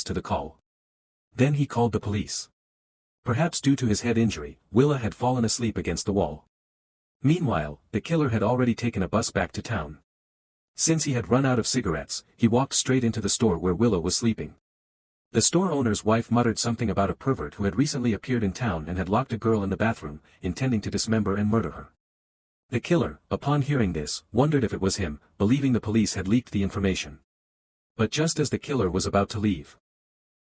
to the call. Then he called the police. Perhaps due to his head injury, Willa had fallen asleep against the wall. Meanwhile, the killer had already taken a bus back to town. Since he had run out of cigarettes, he walked straight into the store where Willa was sleeping. The store owner's wife muttered something about a pervert who had recently appeared in town and had locked a girl in the bathroom, intending to dismember and murder her. The killer, upon hearing this, wondered if it was him, believing the police had leaked the information. But just as the killer was about to leave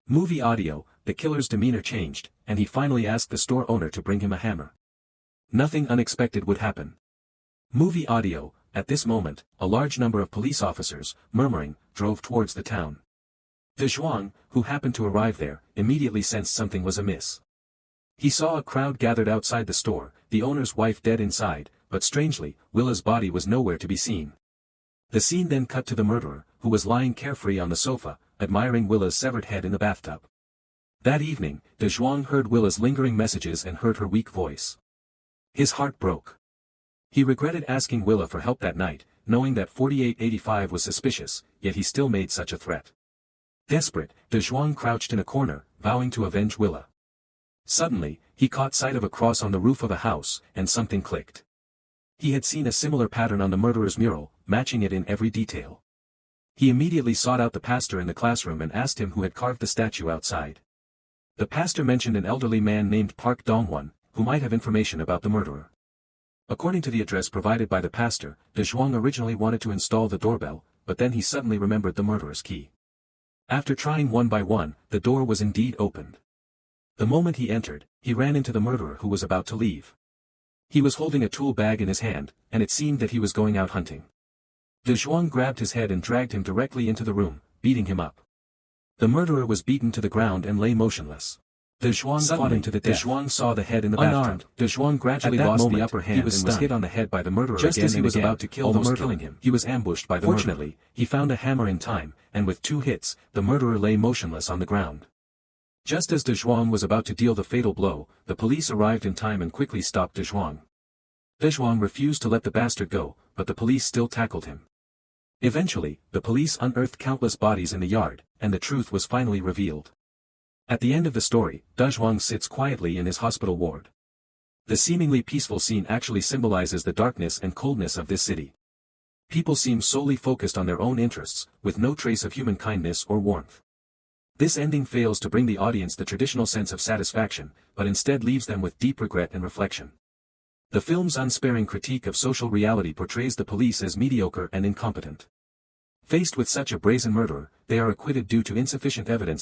movie audio, the killer's demeanor changed, and he finally asked the store owner to bring him a hammer. Nothing unexpected would happen. Movie audio, at this moment, a large number of police officers, murmuring, drove towards the town. De Zhuang, who happened to arrive there, immediately sensed something was amiss. He saw a crowd gathered outside the store, the owner's wife dead inside, but strangely, Willa's body was nowhere to be seen. The scene then cut to the murderer, who was lying carefree on the sofa, admiring Willa's severed head in the bathtub. That evening, De Zhuang heard Willa's lingering messages and heard her weak voice. His heart broke. He regretted asking Willa for help that night, knowing that 4885 was suspicious, yet he still made such a threat. Desperate, De Zhuang crouched in a corner, vowing to avenge Willa. Suddenly, he caught sight of a cross on the roof of a house, and something clicked. He had seen a similar pattern on the murderer's mural, matching it in every detail. He immediately sought out the pastor in the classroom and asked him who had carved the statue outside. The pastor mentioned an elderly man named Park Dongwon, who might have information about the murderer. According to the address provided by the pastor, De Zhuang originally wanted to install the doorbell, but then he suddenly remembered the murderer's key. After trying one by one, the door was indeed opened. The moment he entered, he ran into the murderer who was about to leave. He was holding a tool bag in his hand, and it seemed that he was going out hunting. De Zhuang grabbed his head and dragged him directly into the room, beating him up. The murderer was beaten to the ground and lay motionless. De Zhuang fought him to the death. De Zhuang saw the head in the bathtub. De Zhuang gradually lost the upper hand and was hit on the head by the murderer just as he was about to kill the murderer. He was ambushed by the murderer. Fortunately, he found a hammer in time, and with 2 hits, the murderer lay motionless on the ground. Just as De Zhuang was about to deal the fatal blow, the police arrived in time and quickly stopped De Zhuang. De Zhuang refused to let the bastard go, but the police still tackled him. Eventually, the police unearthed countless bodies in the yard, and the truth was finally revealed. At the end of the story, De Zhuang sits quietly in his hospital ward. The seemingly peaceful scene actually symbolizes the darkness and coldness of this city. People seem solely focused on their own interests, with no trace of human kindness or warmth. This ending fails to bring the audience the traditional sense of satisfaction, but instead leaves them with deep regret and reflection. The film's unsparing critique of social reality portrays the police as mediocre and incompetent. Faced with such a brazen murderer, they are acquitted due to insufficient evidence